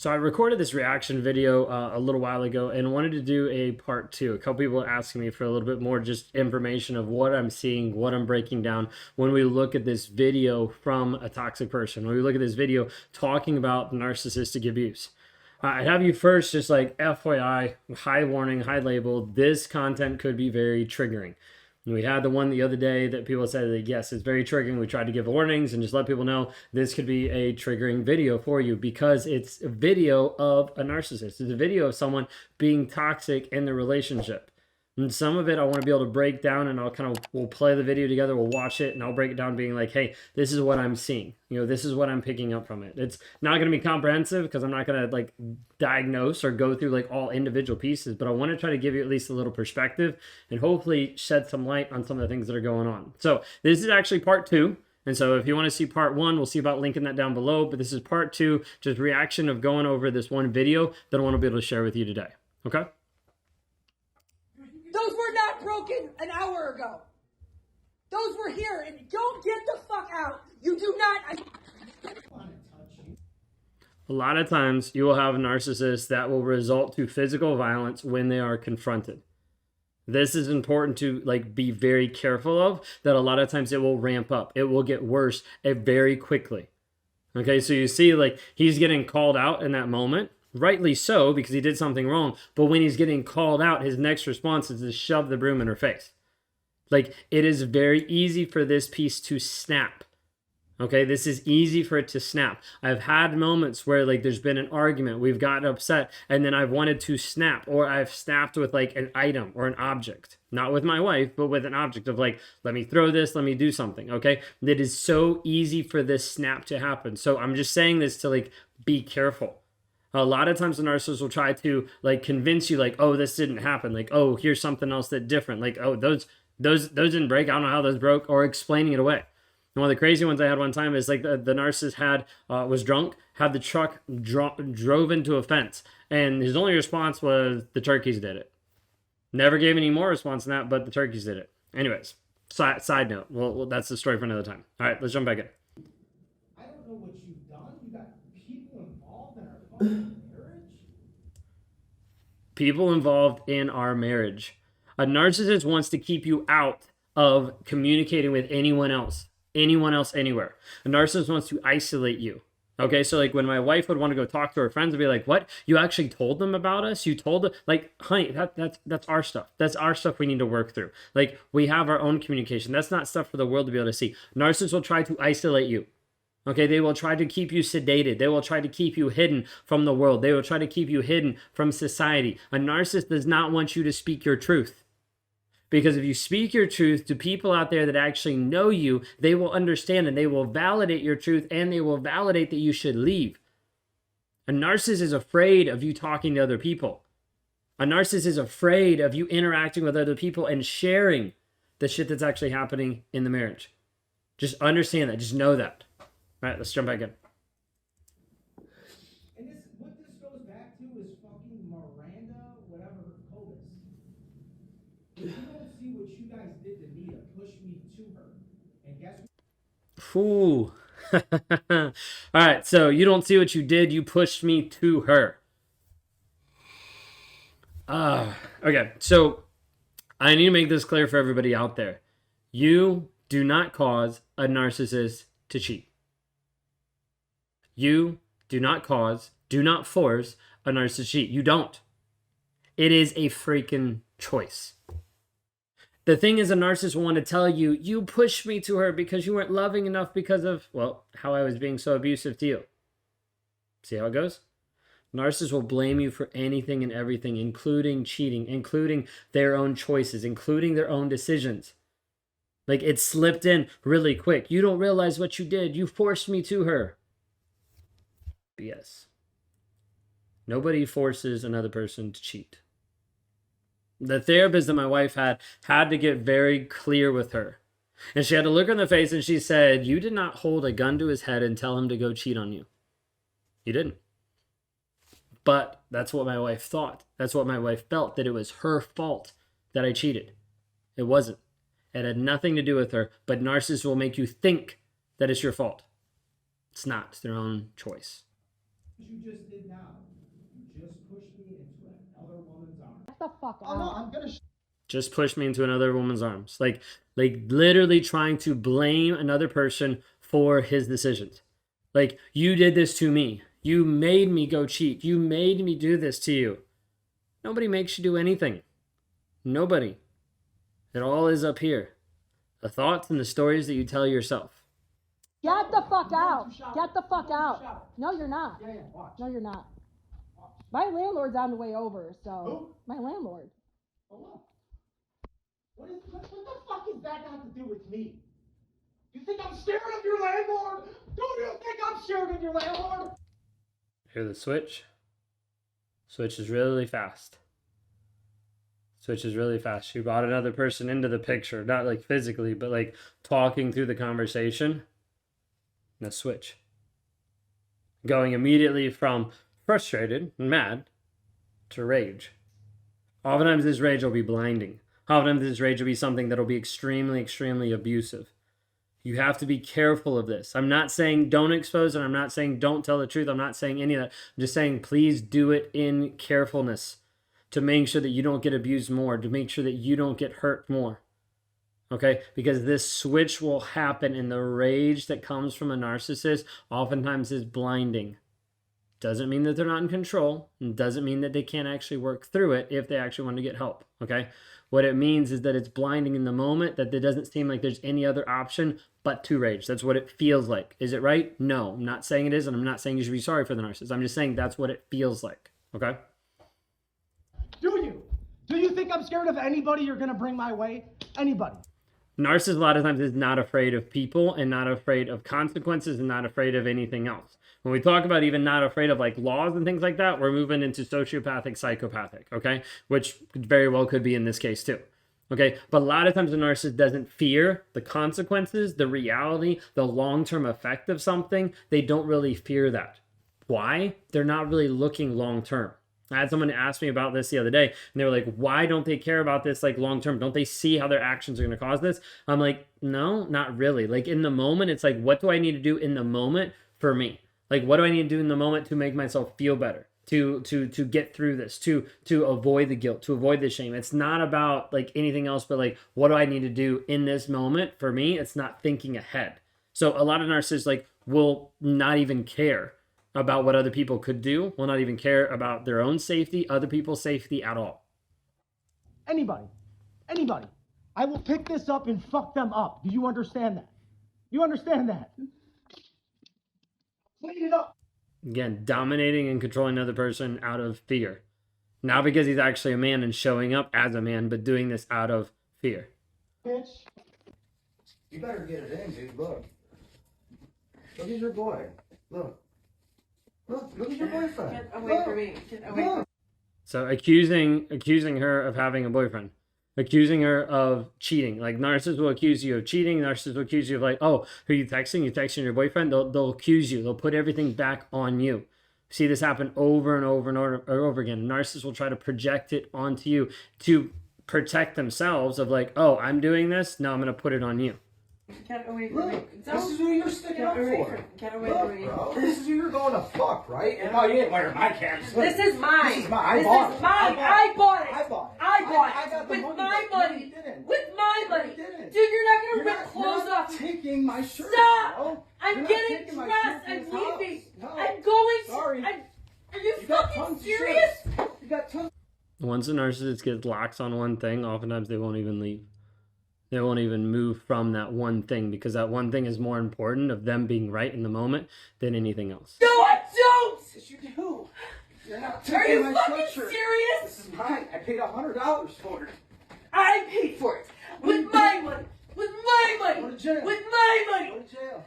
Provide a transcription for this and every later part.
So I recorded this reaction video a little while ago and wanted to do a part two. A couple people asking me for a little bit more just information of what I'm seeing, what I'm breaking down when we look at this video from a toxic person, when we look at this video talking about narcissistic abuse. I have you first just like FYI, high warning, high label, this content could be very triggering. We had the one the other day that people said that, yes, it's very triggering. We tried to give warnings and just let people know this could be a triggering video for you because it's a video of a narcissist. It's a video of someone being toxic in the relationship. And some of it I want to be able to break down, and we'll play the video together, we'll watch it, and I'll break it down being like, hey, this is what I'm seeing. You know, this is what I'm picking up from it. It's not going to be comprehensive because I'm not going to like diagnose or go through like all individual pieces, but I want to try to give you at least a little perspective and hopefully shed some light on some of the things that are going on. So this is actually part two. And so if you want to see part one, we'll see about linking that down below. But this is part two, just reaction of going over this one video that I want to be able to share with you today. Okay? Those were not broken an hour ago. Those were here, and don't get the fuck out. You do not. A lot of times you will have a narcissist that will result to physical violence when they are confronted. This is important to like be very careful of, that a lot of times it will ramp up. It will get worse very quickly. Okay, so you see like he's getting called out in that moment. Rightly so, because he did something wrong. But when he's getting called out, his next response is to shove the broom in her face. Like, it is very easy for this piece to snap. Okay, this is easy for it to snap. I've had moments where like there's been an argument, we've gotten upset, and then I've wanted to snap, or I've snapped with like an item or an object. Not with my wife, but with an object of like, let me throw this, let me do something, okay? It is so easy for this snap to happen. So I'm just saying this to like, be careful. A lot of times the narcissist will try to like convince you like, oh, this didn't happen. Like, oh, here's something else that's different. Like, oh, those didn't break. I don't know how those broke, or explaining it away. And one of the crazy ones I had one time is like the narcissist was drunk, had the truck drove into a fence, and his only response was the turkeys did it. Never gave any more response than that, but the turkeys did it. Anyways, side note. Well, that's the story for another time. All right, let's jump back in. I don't know what you've done. You got people involved in our fucking marriage? People involved in our marriage. A narcissist wants to keep you out of communicating with anyone else anywhere. A narcissist wants to isolate you. Okay, so like when my wife would want to go talk to her friends and be like, what? You actually told them about us? You told them? Like, honey, that's our stuff. That's our stuff we need to work through. Like, we have our own communication. That's not stuff for the world to be able to see. Narcissists will try to isolate you. Okay, they will try to keep you sedated. They will try to keep you hidden from the world. They will try to keep you hidden from society. A narcissist does not want you to speak your truth. Because if you speak your truth to people out there that actually know you, they will understand and they will validate your truth, and they will validate that you should leave. A narcissist is afraid of you talking to other people. A narcissist is afraid of you interacting with other people and sharing the shit that's actually happening in the marriage. Just understand that. Just know that. All right, let's jump back in. And what this goes back to is fucking Miranda, whatever, Cobus. If you don't see what you guys did to me to push me to her, and guess what? Ooh. All right, so you don't see what you did. You pushed me to her. Okay, so I need to make this clear for everybody out there. You do not cause a narcissist to cheat. You do not force a narcissist to cheat. You don't. It is a freaking choice. The thing is, a narcissist will want to tell you, you pushed me to her because you weren't loving enough because of, well, how I was being so abusive to you. See how it goes? Narcissists will blame you for anything and everything, including cheating, including their own choices, including their own decisions. Like, it slipped in really quick. You don't realize what you did. You forced me to her. BS. Nobody forces another person to cheat. The therapist that my wife had to get very clear with her. And she had to look her in the face and she said, you did not hold a gun to his head and tell him to go cheat on you. You didn't. But that's what my wife thought. That's what my wife felt, that it was her fault that I cheated. It wasn't. It had nothing to do with her, but narcissists will make you think that it's your fault. It's not. It's their own choice. you just did now. You just pushed me into another woman's arms. Get the fuck out. Oh no, I'm gonna Just push me into another woman's arms. Like literally trying to blame another person for his decisions. Like, you did this to me. You made me go cheat. You made me do this to you. Nobody makes you do anything. Nobody. It all is up here. The thoughts and the stories that you tell yourself. Get the fuck out. Get the fuck out. No, you're not. Yeah, watch. No, you're not. My landlord's on the way over, so. Who? My landlord. Hold on. What the fuck is that got to do with me? You think I'm scared of your landlord? Don't you think I'm scared of your landlord? Hear the switch? Switch is really fast. Switch is really fast. She brought another person into the picture, not like physically, but like talking through the conversation. And a switch. Going immediately from frustrated and mad to rage. Oftentimes this rage will be blinding. Oftentimes this rage will be something that will be extremely, extremely abusive. You have to be careful of this. I'm not saying don't expose it. I'm not saying don't tell the truth. I'm not saying any of that. I'm just saying please do it in carefulness to make sure that you don't get abused more, to make sure that you don't get hurt more. Okay? Because this switch will happen, and the rage that comes from a narcissist oftentimes is blinding. Doesn't mean that they're not in control, and doesn't mean that they can't actually work through it if they actually want to get help. Okay? What it means is that it's blinding in the moment, that there doesn't seem like there's any other option but to rage. That's what it feels like. Is it right? No, I'm not saying it is, and I'm not saying you should be sorry for the narcissist. I'm just saying that's what it feels like. Okay? Do you think I'm scared of anybody you're gonna bring my way? Anybody? Narcissist a lot of times is not afraid of people and not afraid of consequences and not afraid of anything else. When we talk about even not afraid of like laws and things like that, we're moving into sociopathic, psychopathic, okay? Which very well could be in this case too. Okay, but a lot of times the narcissist doesn't fear the consequences, the reality, the long-term effect of something. They don't really fear that. Why? They're not really looking long-term. I had someone ask me about this the other day, and they were like, why don't they care about this like long-term? Don't they see how their actions are going to cause this? I'm like, no, not really. Like in the moment, it's like, what do I need to do in the moment for me? Like, what do I need to do in the moment to make myself feel better? To get through this, to avoid the guilt, to avoid the shame. It's not about like anything else, but like, what do I need to do in this moment for me? It's not thinking ahead. So a lot of narcissists like will not even care about what other people could do, will not even care about their own safety, other people's safety at all. Anybody. I will pick this up and fuck them up. Do you understand that? You understand that? Clean it up. Again, dominating and controlling another person out of fear. Not because he's actually a man and showing up as a man, but doing this out of fear. Bitch. You better get it in, dude. Look. Look at your boy. Look. Look at your boyfriend. Get away from me. Get away from me. So accusing her of having a boyfriend. Accusing her of cheating. Like narcissists will accuse you of cheating. Narcissists will accuse you of like, oh, who are you texting? You're texting your boyfriend? They'll accuse you. They'll put everything back on you. See this happen over and over and over again. Narcissists will try to project it onto you to protect themselves of like, oh, I'm doing this. Now I'm going to put it on you. Get away from me. Look, this is who you're sticking up for. Get away Look, from me. bro, this is who you're going to fuck, right? And no, you didn't wear my cams. This is mine. This is mine. I bought it. I bought it. I bought it. I bought I it. got the With money, my but money. you didn't. With my No, money. you didn't. Dude, you're not gonna You're rip not- clothes you're not off. taking my shirt. Stop! Bro. I'm You're not getting taking my dressed. shirt I'm from this leaving. house. No. I'm going. Sorry. Are you You got fucking tons of serious? shirts. You got tons. Once a narcissist gets locks on one thing, oftentimes they won't even leave. They won't even move from that one thing because that one thing is more important of them being right in the moment than anything else. No, I don't. Yes, you do. You're not Are taking you my fucking sweatshirt. serious? This is mine. I paid $100 for it. I paid for it. With my money. With my money. Go to jail. With my money. Go to jail.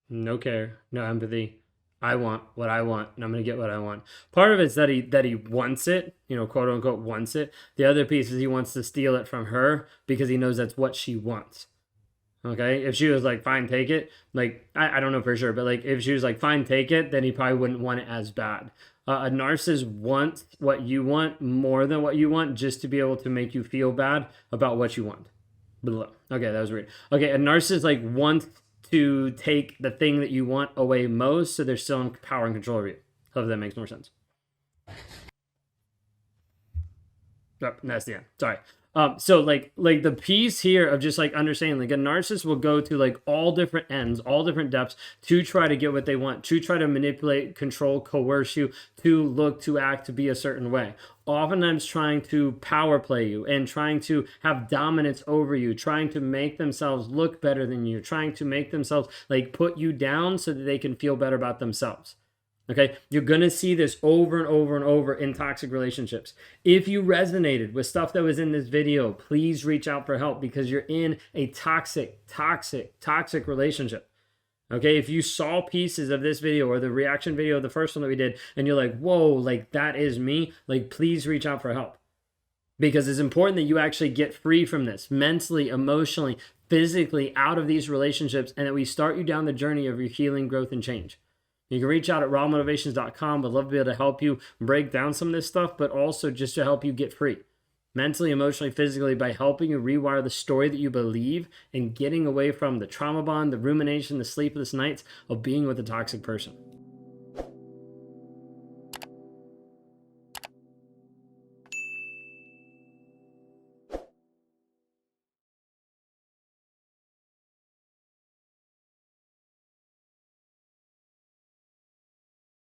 No care, no empathy. I want what I want, and I'm gonna get what I want. Part of it's that he wants it, you know, quote unquote wants it. The other piece is he wants to steal it from her because he knows that's what she wants. Okay, if she was like, fine, take it, like I don't know for sure, but like if she was like, fine, take it, then he probably wouldn't want it as bad. A narcissist wants what you want more than what you want just to be able to make you feel bad about what you want. Okay, that was weird. Okay, a narcissist like wants to take the thing that you want away most, so they're still in power and control of you. Hope that makes more sense. Oh, that's the end. Sorry. So like the piece here of just like understanding, like a narcissist will go to like all different ends, all different depths to try to get what they want, to try to manipulate, control, coerce you, to look, to act, to be a certain way. Oftentimes trying to power play you and trying to have dominance over you, trying to make themselves look better than you, trying to make themselves like put you down so that they can feel better about themselves. Okay, you're going to see this over and over and over in toxic relationships. If you resonated with stuff that was in this video, please reach out for help, because you're in a toxic relationship. Okay, if you saw pieces of this video or the reaction video, the first one that we did, and you're like, whoa, like that is me, like please reach out for help. Because it's important that you actually get free from this mentally, emotionally, physically, out of these relationships, and that we start you down the journey of your healing, growth, and change. You can reach out at rawmotivations.com. I'd love to be able to help you break down some of this stuff, but also just to help you get free mentally, emotionally, physically, by helping you rewire the story that you believe and getting away from the trauma bond, the rumination, the sleepless nights of being with a toxic person.